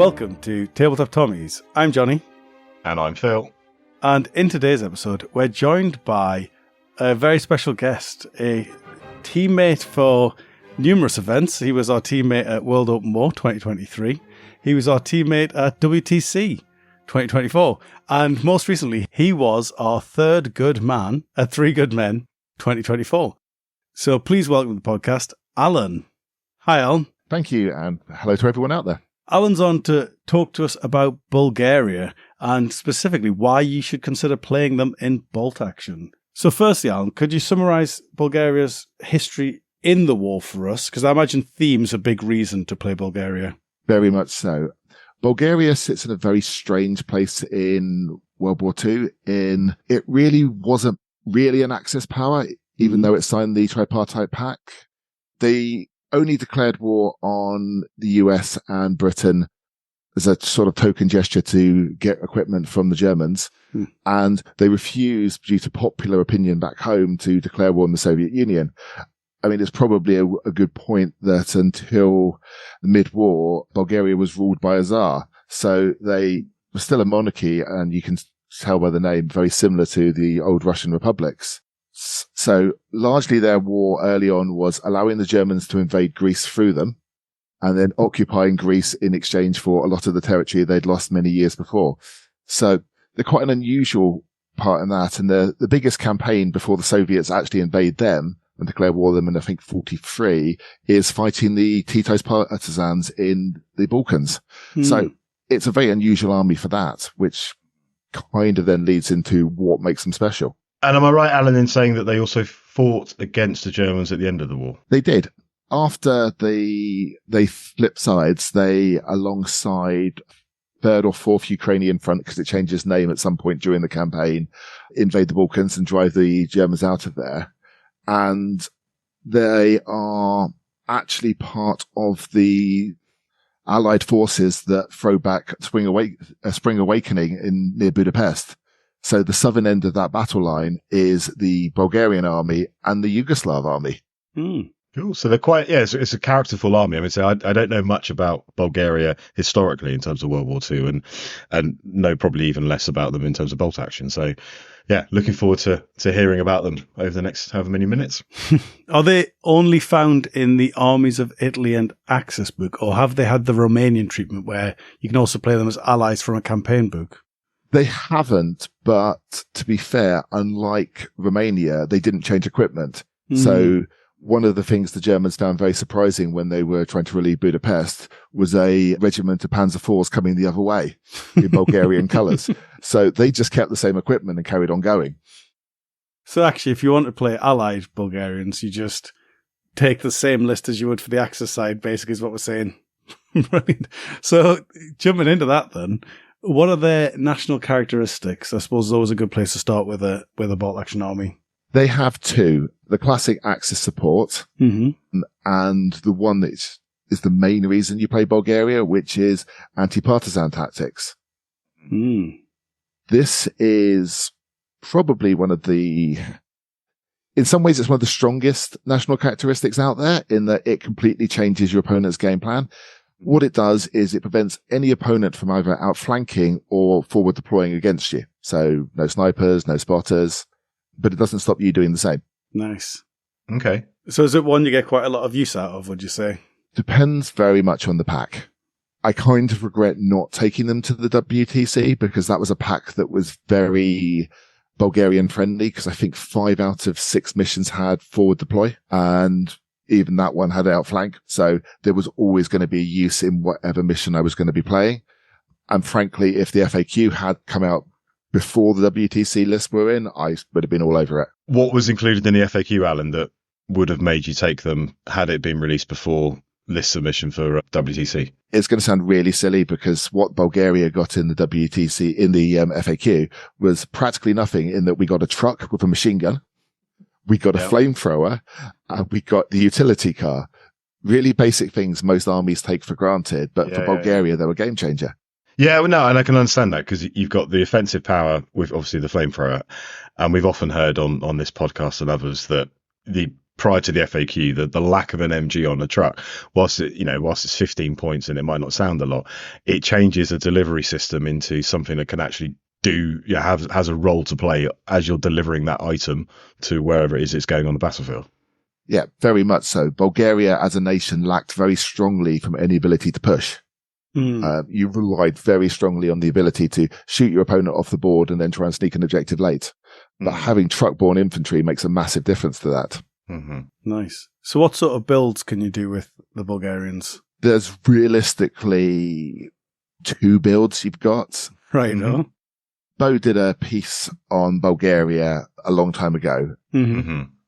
Welcome to Tabletop Tommies. I'm Johnny. And I'm Phil. And in today's episode, we're joined by a very special guest, a teammate for numerous events. He was our teammate at World Open War 2023. He was our teammate at WTC 2024. And most recently, he was our third good man at Three Good Men 2024. So please welcome to the podcast, Alan. Hi, Alan. Thank you, and hello to everyone out there. Alan's on to talk to us about Bulgaria and specifically why you should consider playing them in bolt action. So firstly, Alan, could you summarise Bulgaria's history in the war for us? Because I imagine theme's a big reason to play Bulgaria. Very much so. Bulgaria sits in a very strange place in World War II. It really wasn't really an Axis power, even though it signed the Tripartite Pact. They only declared war on the US and Britain as a sort of token gesture to get equipment from the Germans. And they refused, due to popular opinion back home, to declare war on the Soviet Union. I mean, it's probably a good point that until the mid-war, Bulgaria was ruled by a Tsar. So they were still a monarchy, and you can tell by the name, very similar to the old Russian republics. So largely their war early on was allowing the Germans to invade Greece through them and then occupying Greece in exchange for a lot of the territory they'd lost many years before. So they're quite an unusual part in that. And the biggest campaign before the Soviets actually invade them and declare war on them in, I think, 43 is fighting the Tito's partisans in the Balkans. So it's a very unusual army for that, which kind of then leads into what makes them special. And am I right, Alan, in saying that they also fought against the Germans at the end of the war? They did. After they flipped sides, they, alongside third or fourth Ukrainian front, because it changes name at some point during the campaign, invade the Balkans and drive the Germans out of there. And they are actually part of the Allied forces that throw back Spring Awakening near Budapest. So the southern end of that battle line is the Bulgarian army and the Yugoslav army. Cool. So they're quite, it's a characterful army. I mean, so I don't know much about Bulgaria historically in terms of World War II and know probably even less about them in terms of bolt action. So yeah, looking forward to hearing about them over the next however many minutes. Are they only found in the Armies of Italy and Axis book, or have they had the Romanian treatment where you can also play them as allies from a campaign book? They haven't, but to be fair, unlike Romania, they didn't change equipment. So one of the things the Germans found very surprising when they were trying to relieve Budapest was a regiment of Panzer IVs coming the other way in Bulgarian colours. So they just kept the same equipment and carried on going. So actually, if you want to play allied Bulgarians, you just take the same list as you would for the Axis side, basically is what we're saying. Right. So jumping into that then, what are their national characteristics? I suppose it's always a good place to start with a bolt action army. They have two: the classic Axis support, and the one that is the main reason you play Bulgaria, which is anti-partisan tactics. This is probably one of the, in some ways, it's one of the strongest national characteristics out there in that it completely changes your opponent's game plan. What it does is it prevents any opponent from either outflanking or forward deploying against you. So no snipers, no spotters, but it doesn't stop you doing the same. Nice. Okay. So is it one you get quite a lot of use out of, would you say? Depends very much on the pack. I kind of regret not taking them to the WTC because that was a pack that was very Bulgarian friendly, because I think 5 out of 6 missions had forward deploy, and even that one had outflank. So there was always going to be use in whatever mission I was going to be playing. And frankly, if the FAQ had come out before the WTC list were in, I would have been all over it. What was included in the FAQ, Alan, that would have made you take them had it been released before list submission for WTC? It's going to sound really silly because what Bulgaria got in the WTC, in the FAQ, was practically nothing, in that we got a truck with a machine gun, we got a flamethrower, and we got the utility car. Really basic things most armies take for granted, but for Bulgaria, they were a game changer. Yeah, well, no, and I can understand that because you've got the offensive power with obviously the flamethrower. And we've often heard on this podcast and others that the prior to the FAQ, the lack of an MG on a truck, whilst it's 15 points and it might not sound a lot, it changes a delivery system into something that can actually has a role to play as you're delivering that item to wherever it is it's going on the battlefield. Yeah, very much so. Bulgaria as a nation lacked very strongly from any ability to push. You relied very strongly on the ability to shoot your opponent off the board and then try and sneak an objective late. But having truck-borne infantry makes a massive difference to that. Mm-hmm. Nice. So what sort of builds can you do with the Bulgarians? There's realistically 2 builds you've got. Right. Mm-hmm. Bo did a piece on Bulgaria a long time ago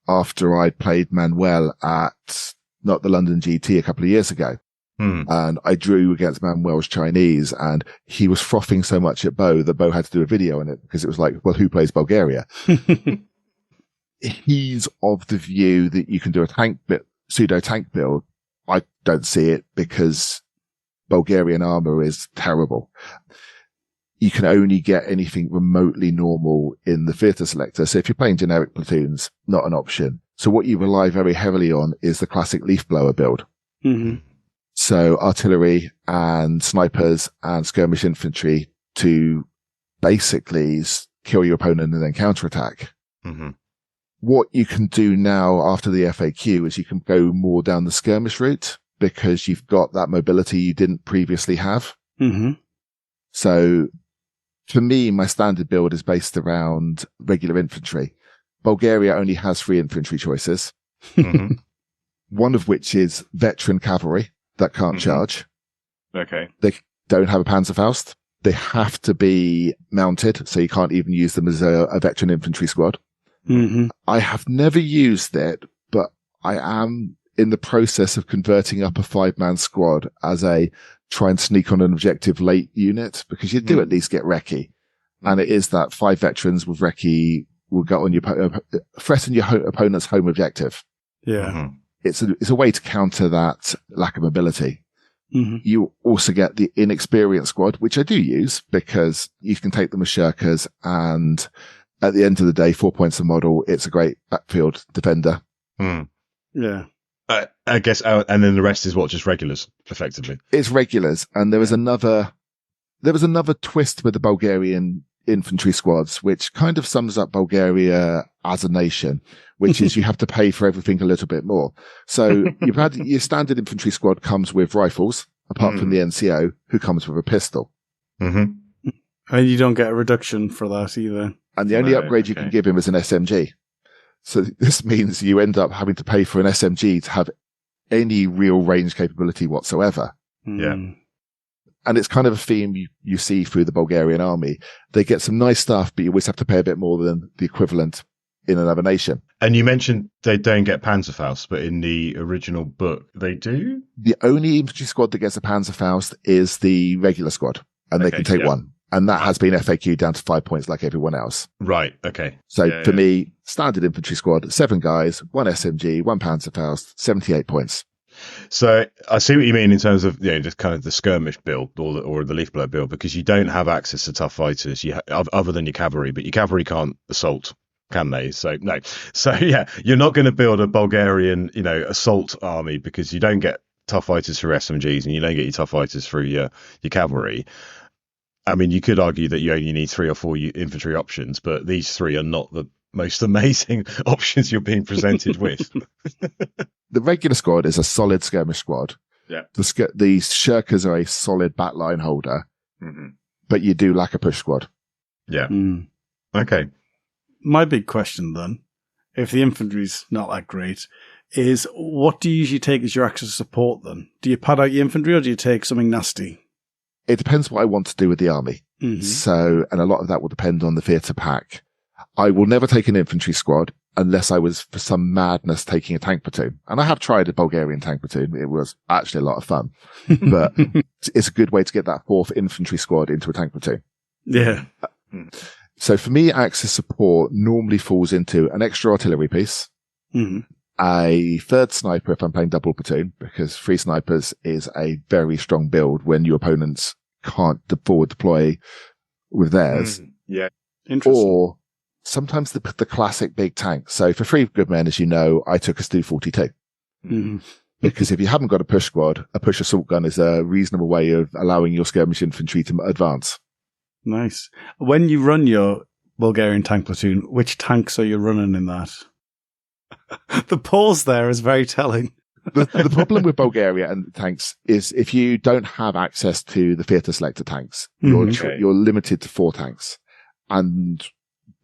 after I played Manuel at not the London GT a couple of years ago. And I drew against Manuel's Chinese, and he was frothing so much at Bo that Bo had to do a video on it because it was like, well, who plays Bulgaria? He's of the view that you can do a pseudo tank build. I don't see it because Bulgarian armor is terrible. You can only get anything remotely normal in the theatre selector. So if you're playing generic platoons, not an option. So what you rely very heavily on is the classic leaf blower build. Mm-hmm. So artillery and snipers and skirmish infantry to basically kill your opponent and then counterattack. Mm-hmm. What you can do now after the FAQ is you can go more down the skirmish route because you've got that mobility you didn't previously have. Mm-hmm. So for me, my standard build is based around regular infantry. Bulgaria only has 3 infantry choices, one of which is veteran cavalry that can't charge. Okay. They don't have a Panzerfaust. They have to be mounted, so you can't even use them as a veteran infantry squad. Mm-hmm. I have never used it, but I am in the process of converting up a 5-man squad as a try and sneak on an objective late unit, because you do at least get recce. And it is that 5 veterans with recce will go on threaten your opponent's home objective. Yeah. Mm-hmm. It's a way to counter that lack of mobility. Mm-hmm. You also get the inexperienced squad, which I do use because you can take them as shirkers, and at the end of the day, 4 points a model. It's a great backfield defender. Yeah. I guess, and then the rest is what, just regulars, effectively. It's regulars, and there was another twist with the Bulgarian infantry squads, which kind of sums up Bulgaria as a nation, which is you have to pay for everything a little bit more. So you've had your standard infantry squad comes with rifles, apart from the NCO, who comes with a pistol. Mm-hmm. And you don't get a reduction for that either. And the only upgrade you can give him is an SMG. So this means you end up having to pay for an SMG to have any real range capability whatsoever. Yeah. And it's kind of a theme you see through the Bulgarian army. They get some nice stuff, but you always have to pay a bit more than the equivalent in another nation. And you mentioned they don't get Panzerfaust, but in the original book, they do? The only infantry squad that gets a Panzerfaust is the regular squad, and they can take one. And that has been FAQ down to 5 points like everyone else. Right, okay. So for me, standard infantry squad, 7 guys, 1 SMG, 1 Panzerfaust, 78 points. So I see what you mean in terms of just kind of the skirmish build or the leaf blower build, because you don't have access to tough fighters other than your cavalry, but your cavalry can't assault, can they? So no. So yeah, you're not going to build a Bulgarian assault army because you don't get tough fighters through SMGs and you don't get your tough fighters through your cavalry. I mean, you could argue that you only need 3 or 4 infantry options, but these 3 are not the most amazing options you're being presented with. The regular squad is a solid skirmish squad. Yeah. The shirkers are a solid backline holder, but you do lack a push squad. Yeah. Okay. My big question then, if the infantry's not that great, is what do you usually take as your axis support then? Do you pad out your infantry or do you take something nasty? It depends what I want to do with the army. So, and a lot of that will depend on the theatre pack. I will never take an infantry squad unless I was for some madness taking a tank platoon. And I have tried a Bulgarian tank platoon. It was actually a lot of fun, but it's a good way to get that 4th infantry squad into a tank platoon. Yeah. So for me, axis support normally falls into an extra artillery piece, a 3rd sniper if I'm playing double platoon, because 3 snipers is a very strong build when your opponents can't forward deploy with theirs. Yeah. Interesting. Or sometimes the classic big tank. So for 3 good men, as you know, I took a Stu 42. Mm-hmm. Because if you haven't got a push squad, a push assault gun is a reasonable way of allowing your skirmish infantry to advance. Nice. When you run your Bulgarian tank platoon, which tanks are you running in that? The pause there is very telling. The problem with Bulgaria and tanks is if you don't have access to the theatre selector tanks, you're limited to 4 tanks. And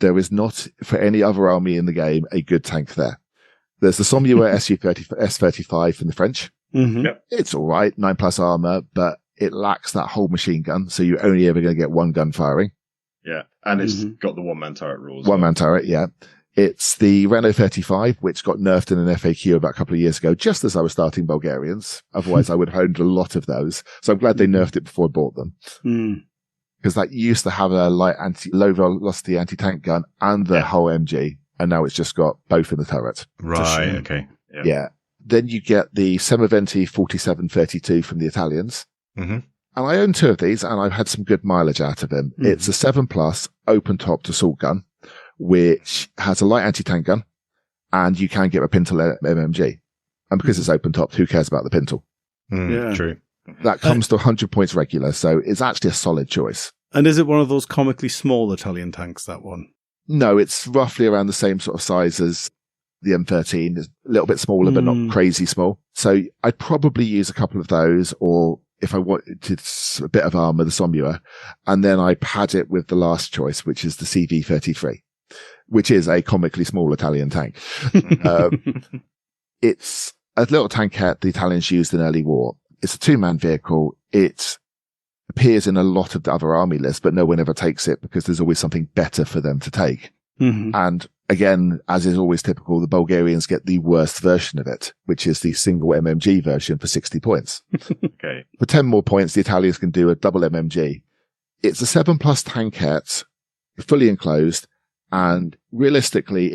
there is not, for any other army in the game, a good tank there. There's the Somua S35 from the French. Mm-hmm. Yep. It's all right, 9+ armor, but it lacks that whole machine gun, so you're only ever going to get 1 gun firing. Yeah, and it's got the one-man turret rules. One-man turret, yeah. It's the Renault 35, which got nerfed in an FAQ about a couple of years ago, just as I was starting Bulgarians. Otherwise, I would have owned a lot of those. So I'm glad they nerfed it before I bought them. Because that used to have a low velocity anti-tank gun and the whole MG. And now it's just got both in the turret. Right, okay. Yeah. Then you get the Semaventi 4732 from the Italians. Mm-hmm. And I own 2 of these, and I've had some good mileage out of them. It's a 7+ open-topped assault gun, which has a light anti-tank gun, and you can get a Pintle MMG. And because it's open-topped, who cares about the Pintle? True. That comes to 100 points regular, so it's actually a solid choice. And is it one of those comically small Italian tanks, that one? No, it's roughly around the same sort of size as the M13. It's a little bit smaller, but not crazy small. So I'd probably use a couple of those, or if I wanted a bit of armor, the Somua, and then I pad it with the last choice, which is the CV33, which is a comically small Italian tank. It's a little tankette the Italians used in early war. It's a 2-man vehicle. It appears in a lot of the other army lists, but no one ever takes it because there's always something better for them to take. Mm-hmm. And again, as is always typical, the Bulgarians get the worst version of it, which is the single MMG version for 60 points. Okay. For 10 more points, the Italians can do a double MMG. It's a 7+ tankette, fully enclosed, and realistically,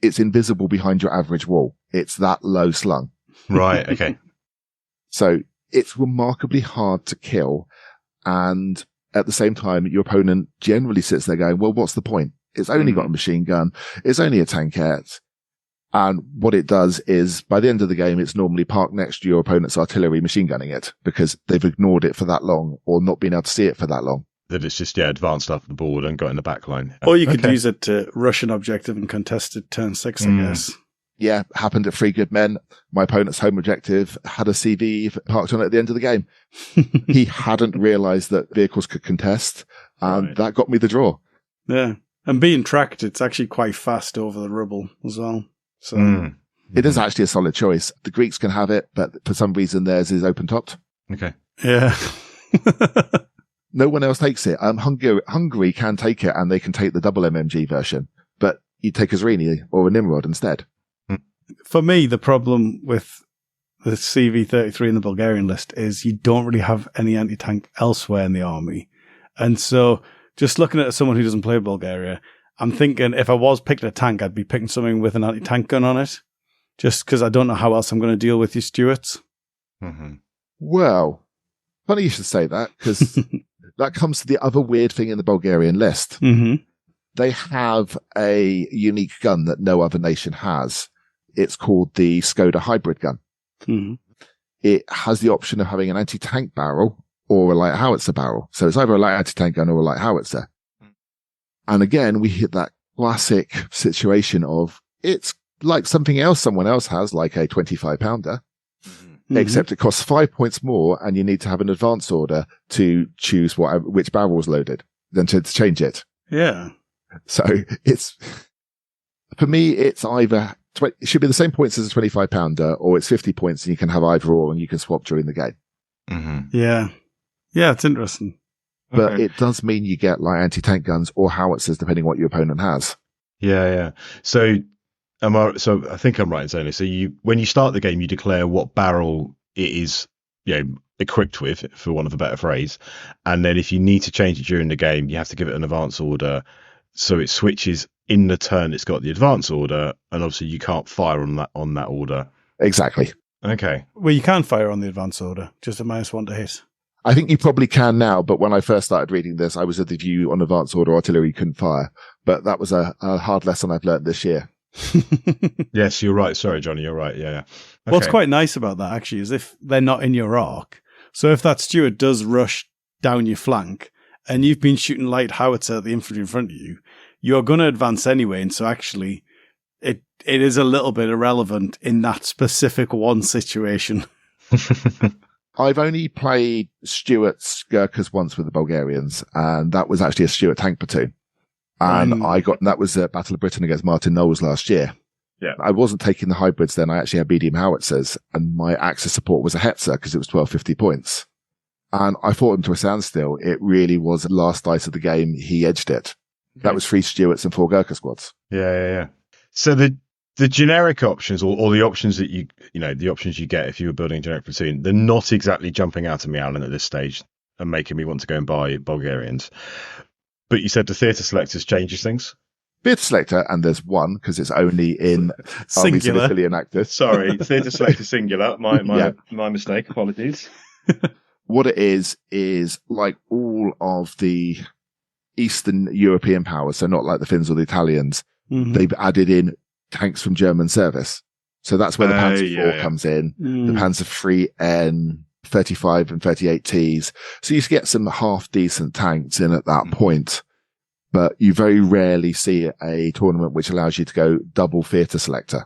it's invisible behind your average wall. It's that low slung. Right, okay. So it's remarkably hard to kill. And at the same time, your opponent generally sits there going, well, what's the point? It's only got a machine gun. It's only a tankette. And what it does is by the end of the game, it's normally parked next to your opponent's artillery machine gunning it because they've ignored it for that long or not been able to see it for that long. That it's just, advanced off the board and got in the back line. Or you could use it to rush an objective and contest it turn 6, I guess. Yeah, happened at 3 good men. My opponent's home objective had a CV parked on it at the end of the game. He hadn't realized that vehicles could contest, and that got me the draw. Yeah. And being tracked, it's actually quite fast over the rubble as well. So it is actually a solid choice. The Greeks can have it, but for some reason theirs is open-topped. Okay. Yeah. No one else takes it. Hungary can take it, and they can take the double MMG version, but you take a Zrini or a Nimrod instead. For me, the problem with the CV33 in the Bulgarian list is you don't really have any anti-tank elsewhere in the army. And so just looking at someone who doesn't play Bulgaria, I'm thinking if I was picking a tank, I'd be picking something with an anti-tank gun on it, just because I don't know how else I'm going to deal with you Stuarts. Mm-hmm. Well, funny you should say that, because that comes to the other weird thing in the Bulgarian list. Mm-hmm. They have a unique gun that no other nation has. It's called the Skoda hybrid gun. Mm-hmm. It has the option of having an anti-tank barrel or a light howitzer barrel. So it's either a light anti-tank gun or a light howitzer. And again, we hit that classic situation of it's like something else someone else has, like a 25-pounder, except it costs 5 points more and you need to have an advance order to choose which barrel is loaded, then to change it. Yeah. So for me, it's either it should be the same points as a 25-pounder, or it's 50 points and you can have either or and you can swap during the game. Mm-hmm. Yeah. Yeah, it's interesting. But it does mean you get like anti-tank guns or howitzers, depending what your opponent has. Yeah. So I think I'm right in saying this. So when you start the game, you declare what barrel it is, equipped with, for want of a better phrase. And then if you need to change it during the game, you have to give it an advance order. So it switches in the turn it's got the advance order, and obviously you can't fire on that order. Exactly. Okay. Well, you can fire on the advance order, just a -1 to hit. I think you probably can now, but when I first started reading this, I was of the view on advanced order artillery couldn't fire. But that was a hard lesson I've learned this year. Yes, you're right. Sorry, Johnny, you're right. Yeah. Okay. What's quite nice about that, actually, is if they're not in your arc. So if that Stuart does rush down your flank and you've been shooting light howitzer at the infantry in front of you, you're going to advance anyway. And so actually, it is a little bit irrelevant in that specific one situation. I've only played Stuart's Gurkhas once with the Bulgarians, and that was actually a Stuart tank platoon. And that was at Battle of Britain against Martin Knowles last year. Yeah. I wasn't taking the hybrids then. I actually had medium howitzers, and my Axis support was a Hetzer because it was 1250 points. And I fought him to a standstill. It really was the last dice of the game. He edged it. Okay. That was 3 Stuarts and 4 Gurkha squads. Yeah. So the generic options or the options that the options you get if you were building a generic platoon, they're not exactly jumping out at me, Alan, at this stage and making me want to go and buy Bulgarians. But you said the theatre selectors changes things? Theatre selector, and there's one because it's only in Armies and affiliate actors. Sorry, theatre selector singular. My mistake. Apologies. What it is like all of the Eastern European powers, so not like the Finns or the Italians, they've added in tanks from German service. So that's where the Panzer IV comes in, the Panzer III-N, 35 and 38 Ts. So you get some half decent tanks in at that point, but you very rarely see a tournament which allows you to go double theatre selector.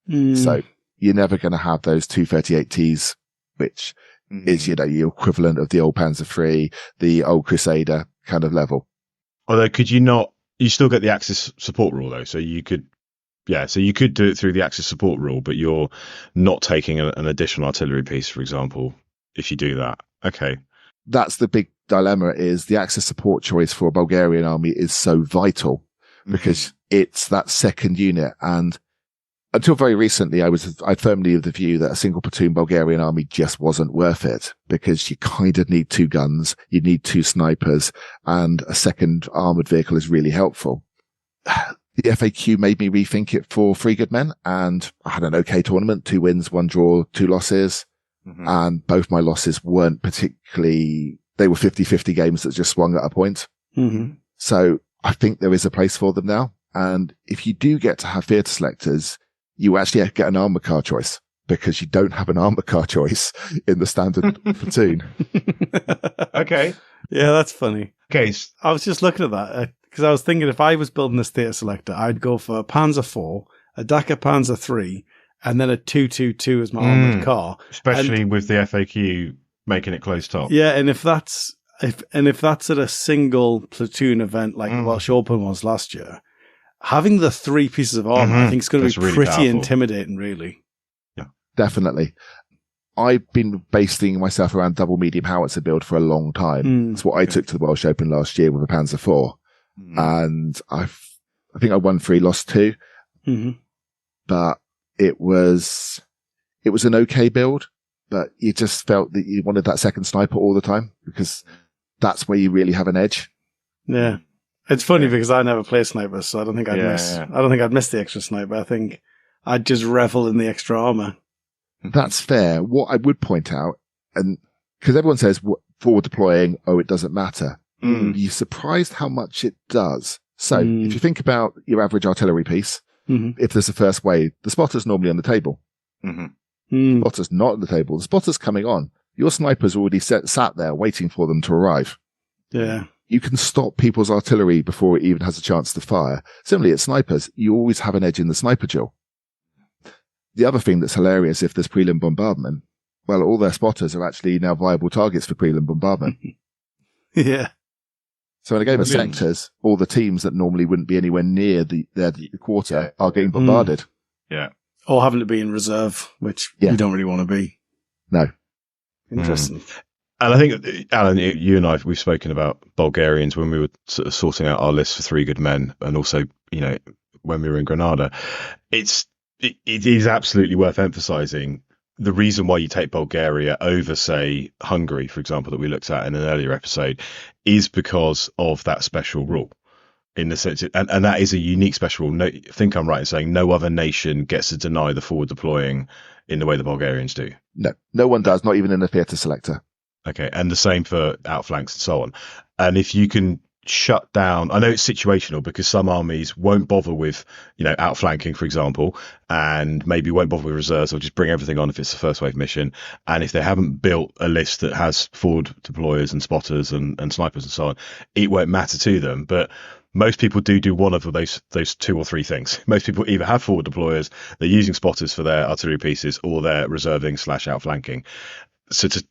So you're never going to have those 238 Ts, which is, your equivalent of the old Panzer III, the old Crusader kind of level. Although you still get the Axis support rule though. So you could do it through the Axis support rule, but you're not taking an additional artillery piece, for example, if you do that. Okay. That's the big dilemma, is the Axis support choice for a Bulgarian army is so vital because it's that second unit. And until very recently, I firmly of the view that a single platoon Bulgarian army just wasn't worth it because you kind of need 2 guns, you need 2 snipers, and a second armored vehicle is really helpful. The FAQ made me rethink it for 3 good men, and I had an okay tournament, 2 wins, 1 draw, 2 losses. And both my losses weren't particularly, they were 50-50 games that just swung at a point. So I think there is a place for them now. And if you do get to have theatre selectors, you actually get an armour car choice because you don't have an armour car choice in the standard platoon. Okay. Yeah, that's funny. Okay. I was just looking at that because I was thinking if I was building this theatre selector, I'd go for a Panzer IV, a Dakar Panzer III, and then a 222 as my armoured car. Especially with the FAQ making it close top. Yeah, and if that's at a single platoon event like the Welsh Open was last year, having the 3 pieces of armour I think is going to be really pretty powerful. Intimidating, really. Yeah, definitely. I've been basing myself around double medium howitzer build for a long time. That's what I took to the Welsh Open last year with a Panzer IV. And I think I won 3, lost 2. But it was an okay build, but you just felt that you wanted that second sniper all the time because that's where you really have an edge. Yeah. It's funny because I never play snipers, so I don't think I'd miss the extra sniper. I think I'd just revel in the extra armor. That's fair. What I would point out, and because everyone says forward deploying, it doesn't matter. You're surprised how much it does. So if you think about your average artillery piece, if there's a first wave, the spotter's normally on the table. The spotter's not on the table. The spotter's coming on. Your sniper's already sat there waiting for them to arrive. Yeah. You can stop people's artillery before it even has a chance to fire. Similarly, at snipers, you always have an edge in the sniper duel. The other thing that's hilarious, if there's prelim bombardment, well, all their spotters are actually now viable targets for prelim bombardment. Yeah. So in a game of sectors, all the teams that normally wouldn't be anywhere near the quarter are getting bombarded. Yeah. Or having to be in reserve, which you don't really want to be. No. Interesting. And I think, Alan, you and we've spoken about Bulgarians when we were sort of sorting out our list for 3 good men, and also, when we were in Granada. It is absolutely worth emphasizing the reason why you take Bulgaria over, say, Hungary, for example, that we looked at in an earlier episode, is because of that special rule. In the sense, and that is a unique special rule. I think I'm right in saying no other nation gets to deny the forward deploying in the way the Bulgarians do. No one does, not even in the theatre selector. Okay, and the same for outflanks and so on. And if you can shut down, I know it's situational because some armies won't bother with, outflanking, for example, and maybe won't bother with reserves or just bring everything on if it's a first wave mission. And if they haven't built a list that has forward deployers and spotters and snipers and so on, it won't matter to them. But most people do one of those two or three things. Most people either have forward deployers, they're using spotters for their artillery pieces, or they're reserving / outflanking. So to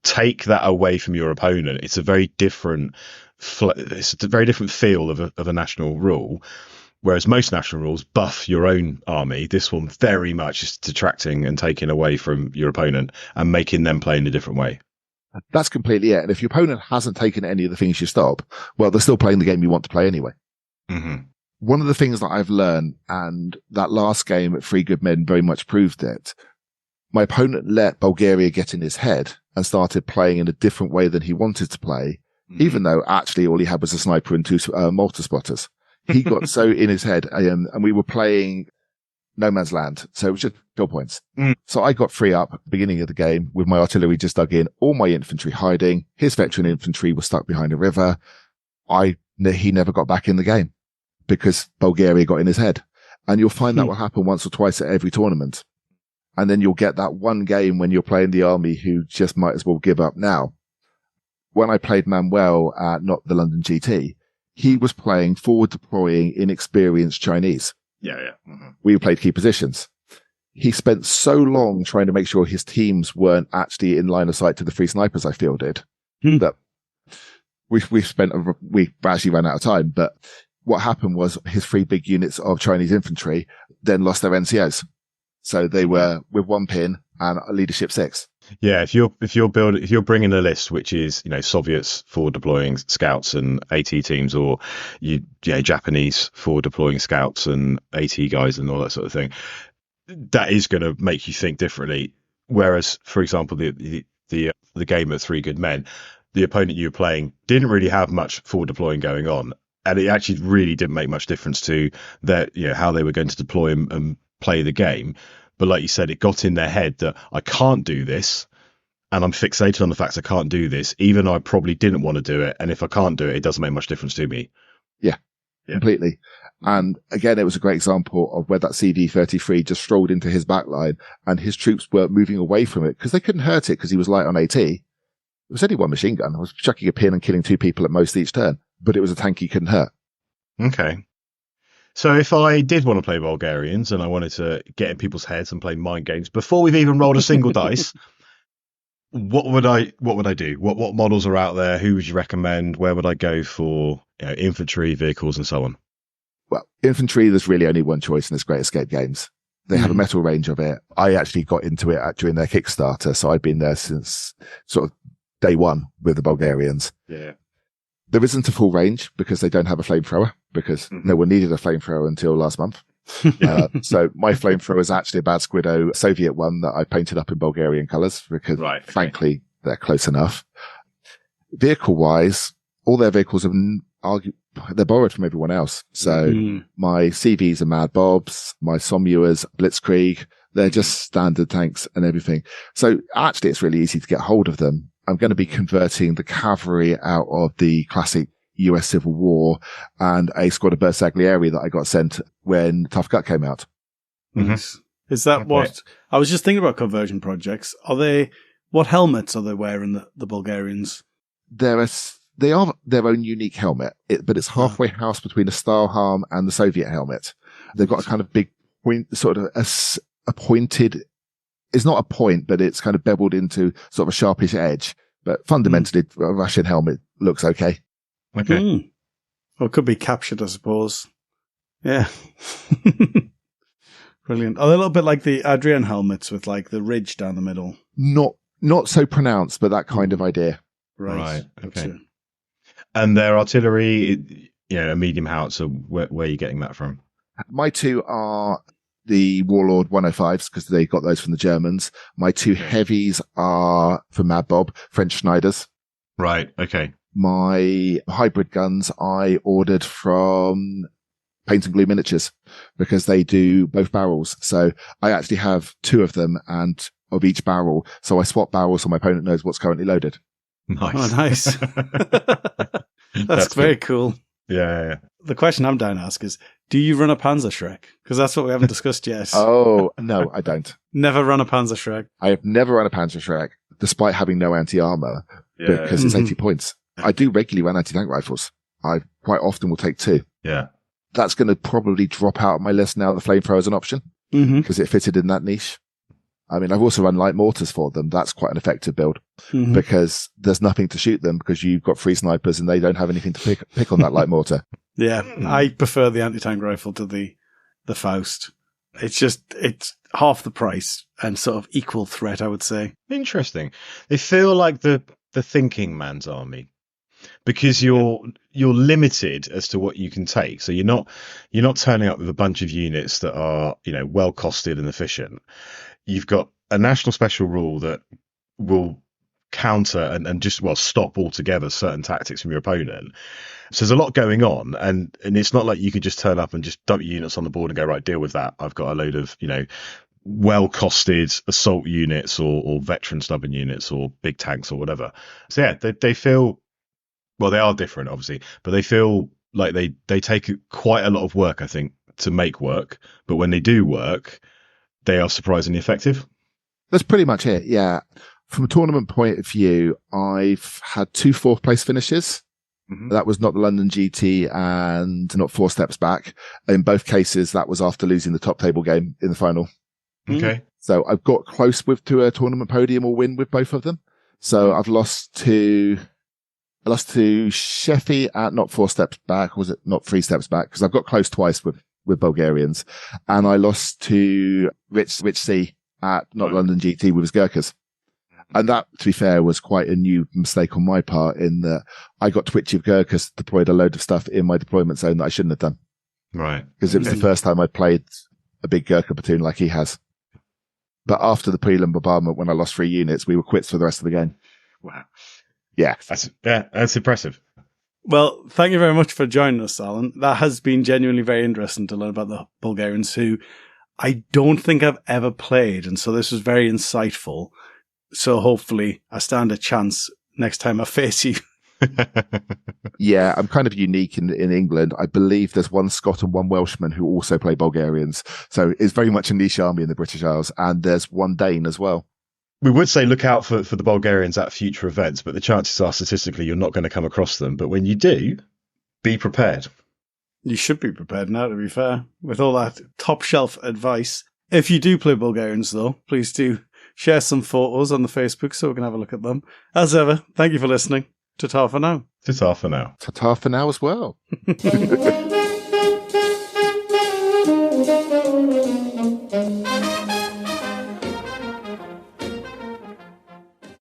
take that away from your opponent, it's a very different feel of a national rule. Whereas most national rules buff your own army, this one very much is detracting and taking away from your opponent and making them play in a different way. That's completely it. And if your opponent hasn't taken any of the things you stop, well, they're still playing the game you want to play anyway. Mm-hmm. One of the things that I've learned, and that last game at Three Good Men very much proved it, my opponent let Bulgaria get in his head and started playing in a different way than he wanted to play, even though actually all he had was a sniper and 2 mortar spotters. He got so in his head, and we were playing No Man's Land, so it was just kill points. So I got 3 up at the beginning of the game with my artillery just dug in, all my infantry hiding. His veteran infantry was stuck behind a river. He never got back in the game because Bulgaria got in his head. And you'll find that will happen once or twice at every tournament. And then you'll get that one game when you're playing the army who just might as well give up now. When I played Manuel at not the London GT, he was playing forward deploying inexperienced Chinese. Yeah. Mm-hmm. We played key positions. He spent so long trying to make sure his teams weren't actually in line of sight to the 3 snipers I fielded that we actually ran out of time. But what happened was his 3 big units of Chinese infantry then lost their NCOs. So they were with 1 pin and leadership 6. Yeah, if you're bringing a list which is Soviets forward deploying scouts and AT teams, or Japanese forward deploying scouts and AT guys and all that sort of thing, that is going to make you think differently. Whereas, for example, the game at Three Good Men, the opponent you were playing didn't really have much forward deploying going on, and it actually really didn't make much difference to their how they were going to deploy and play the game. But like you said, it got in their head that I can't do this, and I'm fixated on the fact I can't do this, even though I probably didn't want to do it. And if I can't do it, it doesn't make much difference to me. Yeah. Completely. And again, it was a great example of where that CV-33 just strolled into his backline and his troops were moving away from it because they couldn't hurt it because he was light on AT. It was only 1 machine gun. I was chucking a pin and killing 2 people at most each turn, but it was a tank he couldn't hurt. Okay. So if I did want to play Bulgarians and I wanted to get in people's heads and play mind games before we've even rolled a single dice, what would I do? What models are out there? Who would you recommend? Where would I go for infantry, vehicles, and so on? Well, infantry, there's really only one choice, and it's Great Escape Games. They have a metal range of it. I actually got into it during their Kickstarter, so I've been there since sort of day one with the Bulgarians. Yeah. There isn't a full range because they don't have a flamethrower because no one needed a flamethrower until last month. So my flamethrower is actually a Bad Squiddo Soviet one that I painted up in Bulgarian colors because frankly, they're close enough. Vehicle wise, all their vehicles they're borrowed from everyone else. So my CVs are Mad Bobs, my Somuas, Blitzkrieg, they're just standard tanks and everything. So actually it's really easy to get hold of them. I'm going to be converting the cavalry out of the classic US Civil War and a squad of Bersaglieri that I got sent when Tough Gut came out. Nice. Is that what I was just thinking about conversion projects? What helmets are they wearing, the Bulgarians? They are their own unique helmet, but it's halfway house between the Stahlhelm and the Soviet helmet. They've got a kind of big point, sort of a pointed. It's not a point, but it's kind of beveled into sort of a sharpish edge. But fundamentally, a Russian helmet looks okay. Okay. Well, it could be captured, I suppose. Yeah. Brilliant. Are they a little bit like the Adrian helmets with like the ridge down the middle? Not so pronounced, but that kind of idea. Right. Okay. Gotcha. And their artillery, a medium howitzer. Where are you getting that from? My 2 are the Warlord 105s because they got those from the Germans. My 2 heavies are from Mad Bob, French Schneiders. Right. Okay. My hybrid guns I ordered from Paint and Glue Miniatures because they do both barrels. So I actually have 2 of them and of each barrel. So I swap barrels so my opponent knows what's currently loaded. Nice. Oh, nice. That's very cool. Yeah. The question I'm down to ask is, do you run a Panzerschreck? Because that's what we haven't discussed yet. Oh, no, I don't. Never run a Panzerschreck. I have never run a Panzerschreck, despite having no anti-armor, because it's 80 points. I do regularly run anti-tank rifles. I quite often will take 2. Yeah. That's going to probably drop out of my list now. The flamethrower is an option because it fitted in that niche. I mean, I've also run light mortars for them. That's quite an effective build because there's nothing to shoot them because you've got 3 snipers and they don't have anything to pick on that light mortar. Yeah, I prefer the anti-tank rifle to the Faust. It's half the price and sort of equal threat, I would say. Interesting. They feel like the thinking man's army because you're limited as to what you can take. So you're not turning up with a bunch of units that are, well costed and efficient. You've got a national special rule that will counter and just stop altogether certain tactics from your opponent. So there's a lot going on, and it's not like you could just turn up and just dump your units on the board and go, right, deal with that. I've got a load of well costed assault units or veteran stubborn units or big tanks or whatever. So yeah, they feel, well, they are different obviously, but they feel like they take quite a lot of work, I think, to make work, but when they do work, they are surprisingly effective. That's pretty much it. Yeah. From a tournament point of view, I've had 2 4th place finishes. That was not the London GT and not 4 steps back. In both cases, that was after losing the top table game in the final. Okay. So I've got close to a tournament podium or win with both of them. So I've lost to Sheffy at not 4 steps back. Or was it not 3 steps back? Because I've got close twice with Bulgarians. And I lost to Rich C at not London GT with his Gurkhas. And that, to be fair, was quite a new mistake on my part in that I got twitchy of Gurkhas, deployed a load of stuff in my deployment zone that I shouldn't have done. Right. Because it was the first time I'd played a big Gurkha platoon like he has. But after the prelim bombardment, when I lost 3 units, we were quits for the rest of the game. Wow. Yeah. That's impressive. Well, thank you very much for joining us, Alan. That has been genuinely very interesting to learn about the Bulgarians, who I don't think I've ever played. And so this was very insightful. So hopefully I stand a chance next time I face you. Yeah, I'm kind of unique in England. I believe there's 1 Scot and 1 Welshman who also play Bulgarians. So it's very much a niche army in the British Isles. And there's 1 Dane as well. We would say look out for the Bulgarians at future events, but the chances are statistically you're not going to come across them. But when you do, be prepared. You should be prepared now, to be fair, with all that top shelf advice. If you do play Bulgarians, though, please do share some photos on the Facebook so we can have a look at them. As ever, thank you for listening. Ta-ta for now. Ta-ta for now. Ta-ta for now as well.